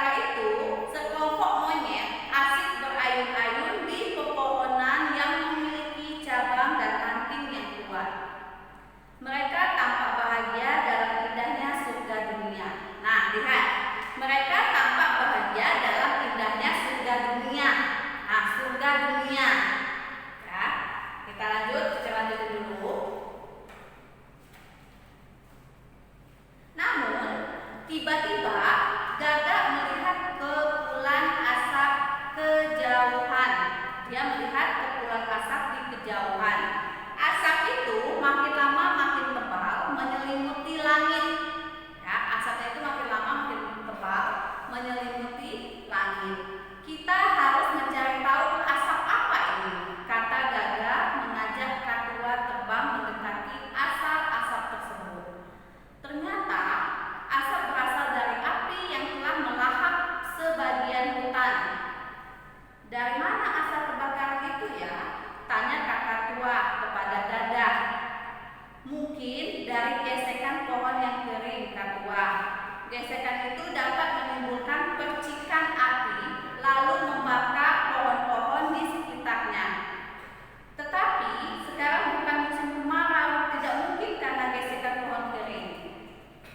kala itu sekelompok monyet asik berayun-ayun di pepohonan yang memiliki cabang dan ranting yang kuat. Mereka tampak bahagia dalam indahnya surga dunia. Nah, lihat, mereka tampak bahagia dalam indahnya surga dunia. Nah, surga dunia. Ya, kita lanjut dulu. Namun, tiba-tiba Gagak melihat kepulan asap kejauhan. Dia melihat kepulan asap di kejauhan. Asap itu makin lama makin tebal menyelimuti langit. Ya, asapnya itu makin lama makin tebal menyelimuti langit. Kita harus mencari tahu asap apa ini, kata Gagak mengajak Katua terbang mendekati asap-asap tersebut. Ternyata asap berasal dari api yang telah melahap sebagian hutan. Dari mana asal kebakaran itu ya? Tanya kakak tua kepada Gagak. Mungkin dari gesekan pohon yang kering, Kak Tua. Gesekan itu dapat menimbulkan percikan api lalu membakar pohon-pohon di sekitarnya. Tetapi sekarang bukan musim kemarau, tidak mungkin karena gesekan pohon kering.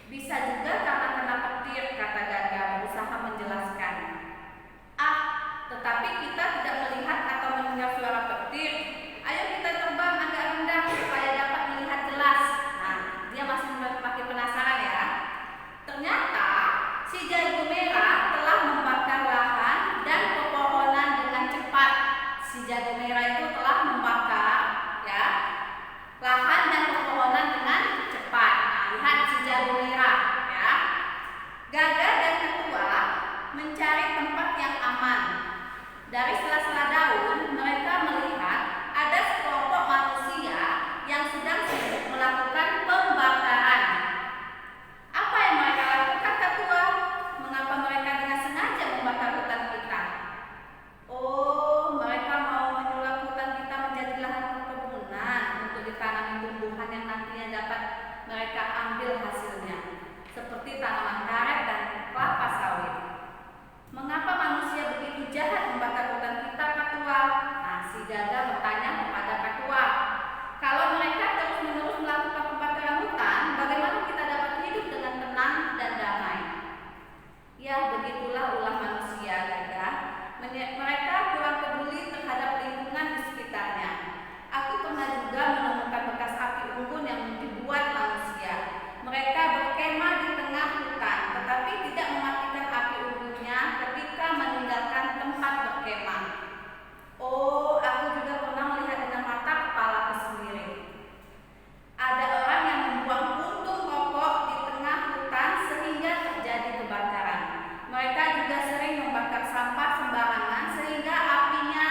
Bisa juga karena kena petir, kata Gagak berusaha menjelaskan. Tetapi kita tidak melihat atau mendengar suara petir. Ayo kita terbang agak rendah supaya dapat melihat jelas. Nah, dia masih makin penasaran ya. Ternyata si jago merah telah membakar lahan dan pepohonan dengan cepat. Si jago merah itu telah membakar ya lahan dan pepohonan dengan cepat. Nah, lihat si jago merah ya. Gagak dan Ketua mencari tempat yang aman. Dari sela-sela daun, mereka melihat ada sekelompok manusia yang sedang sibuk melakukan pembakaran. Apa yang mereka lakukan, Ketua? Mengapa mereka dengan sengaja membakar hutan kita? Oh, mereka mau menyulap hutan kita menjadi lahan perkebunan untuk ditanami tumbuhan yang nantinya dapat mereka ambil hasilnya, seperti tanaman karet dan kelapa sawit. Mengapa manusia begitu jahat membakar hutan kita, Ketua? Nah, si Gagak bertanya kepada Ketua. Kalau mereka terus-menerus melakukan pembakaran hutan, bagaimana kita dapat hidup dengan tenang dan damai? Ya, begitulah ulah manusia, Gagak. Mereka kurang peduli terhadap lingkungan di sekitarnya. Aku pernah juga menemukan bekas api unggun yang dibuat manusia. Mereka berkemah di tengah hutan, tetapi tidak mematikan api unggunnya ketika meninggalkan tempat berkemah. Oh, aku juga pernah melihat dengan mata kepalaku sendiri. Ada orang yang membuang puntung rokok di tengah hutan sehingga terjadi kebakaran. Mereka juga sering membakar sampah sembarangan sehingga apinya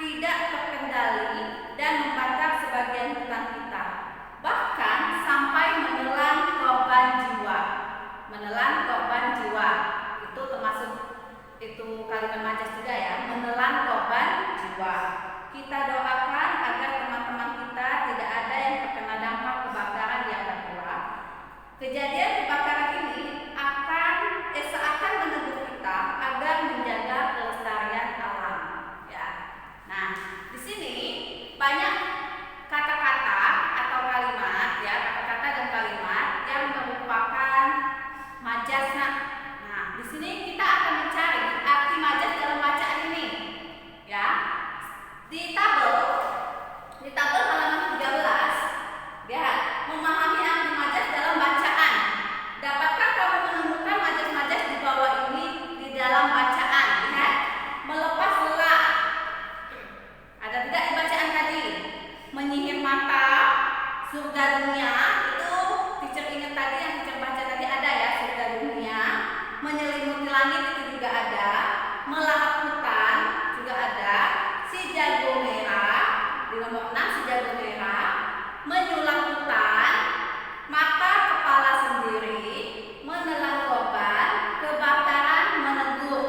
tidak terkendali dan membakar sebagian hutan kita. Bahkan sampai menelan korban jiwa. Menelan korban jiwa. Itu termasuk kalimat majas juga ya, menelan korban jiwa. Kita doakan agar teman-teman kita tidak ada yang terkena dampak kebakaran yang Ketua. Kejadian kebakaran ini seakan menegur kita agar menjaga kelestarian alam. Ya. Nah, di sini banyak kata-kata atau kalimat ya, kata-kata dan kalimat yang merupakan majas. Nah, di sini kita akan mencari arti majas dalam bacaan ini. Ya. Di tabel halaman 13, ya, memahami arti majas dalam bacaan. Dapatkah kamu menemukan majas-majas di bawah ini di dalam bacaan? Lihat, melepas lelah. Ada tidak di bacaan tadi? Menyihir mata, surga dunia, itu teacher ingat tadi yang teacher baca tadi ada ya, surga dunia. Menyelimuti langit itu juga ada, melahap hutan juga ada, si jago merah di nomor 6, si jago merah, menyulap hutan, mata kepala sendiri, menelan korban, kebakaran, menegur.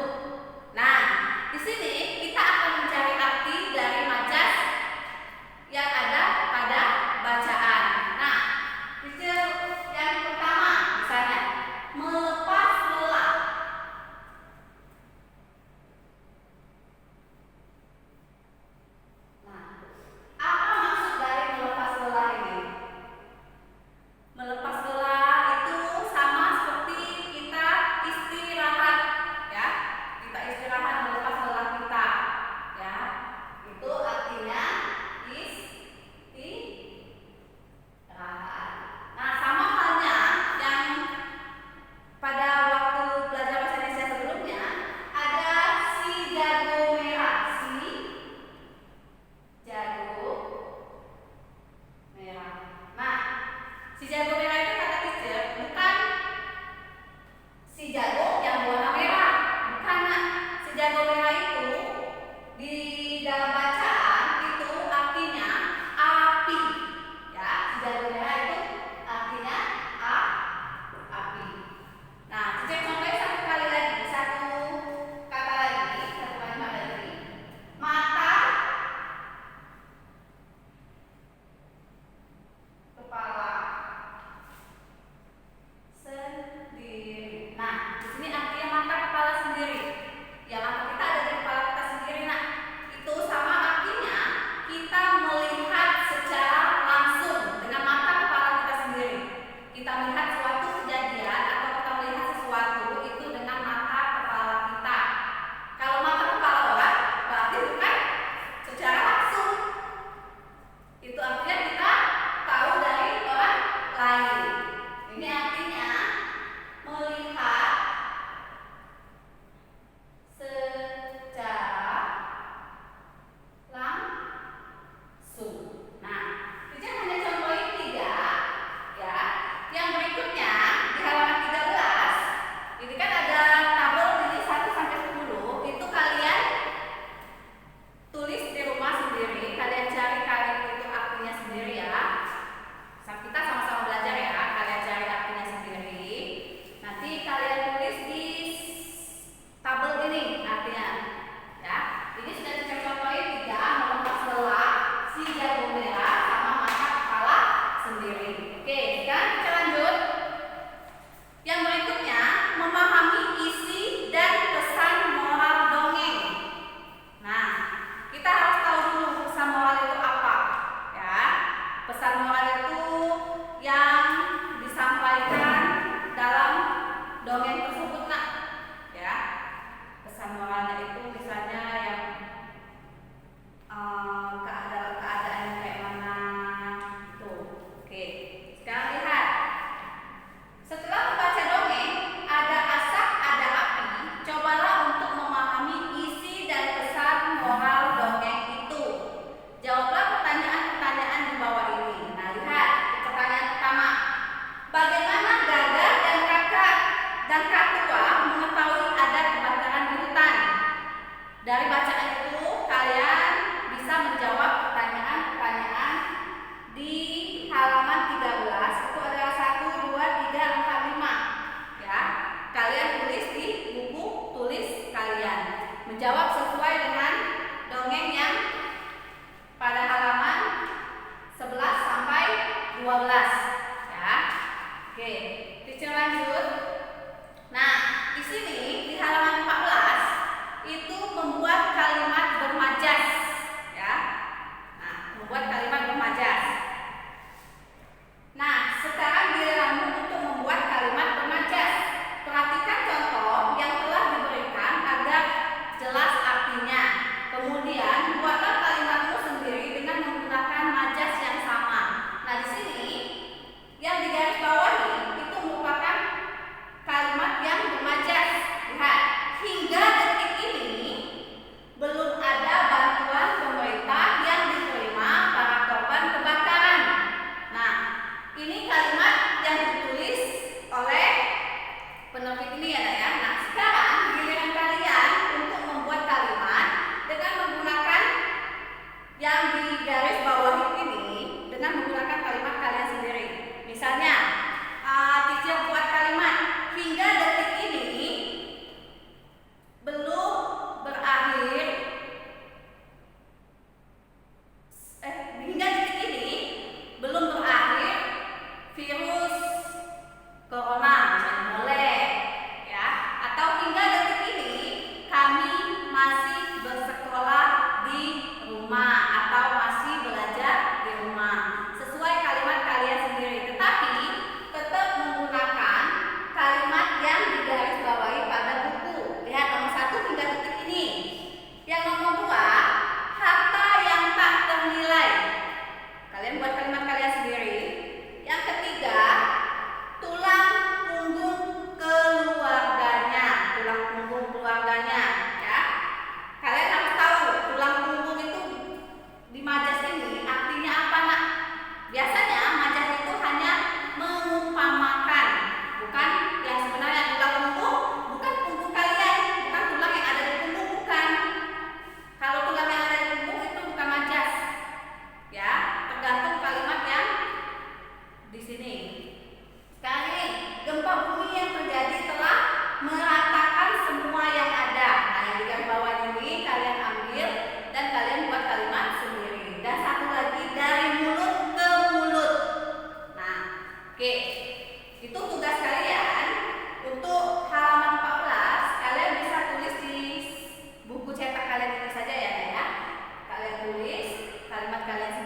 menjawab sesuai dengan dongeng yang pada halaman 11 sampai 12 ya. Oke, teacher lanjut. Nah, di sini di halaman 14 itu membuat kalimat bermajas ya. Nah, membuat kalimat bermajas. Nah, sekarang giliranmu untuk membuat kalimat bermajas. Perhatikan contoh yang telah diberikan agar jelas artinya. Kemudian buatlah kalimatmu sendiri dengan menggunakan majas yang sama. Nah, di sini yang digarisbawahi itu merupakan kalimat yang bermajas. Lihat, hingga detik ini belum ada bantuan pemerintah yang diterima para korban kebakaran. Nah, ini kalimat yang ditulis oleh penerbit ini ya. Nah, sekarang giliran kalian untuk membuat kalimat dengan menggunakan yang digarisbawahi ini, dengan menggunakan kalimat kalian sendiri. Misalnya, teacher buat kalimat hingga detik ini belum berakhir. Hingga detik ini belum berakhir virus corona, boleh ya. Atau hingga detik ini kami masih bersekolah di rumah atau masih belajar di rumah. Sesuai kalimat kalian sendiri, tetapi tetap menggunakan kalimat yang digarisbawahi pada buku. Lihat nomor 1 hingga detik ini. Yang nomor 2, harta yang tak ternilai. Kalian buat kalimat kalian sendiri. Yang ketiga, tulang punggung keluarganya. Tulang punggung keluarganya ya. Kalian harus tahu tulang punggung itu di majas ini artinya apa, nak? Biasanya majas itu hanya mengumpamakan, bukan yang sebenarnya. Tulang punggung bukan punggung kalian, bukan tulang yang ada di punggung, bukan. Kalau tulang yang ada di punggung itu bukan majas ya, tergantung kalimat yang di sini. Sekarang ini, gempa bumi yang terjadi telah meratakan semua yang ada. Nah, yang di garis bawah ini kalian ambil dan kalian buat kalimat sendiri. Dan satu lagi, dari mulut ke mulut. Nah, oke. Itu tugas kalian untuk halaman 14. Kalian bisa tulis di buku cetak kalian ini saja ya. Kalian tulis kalimat kalian sendiri.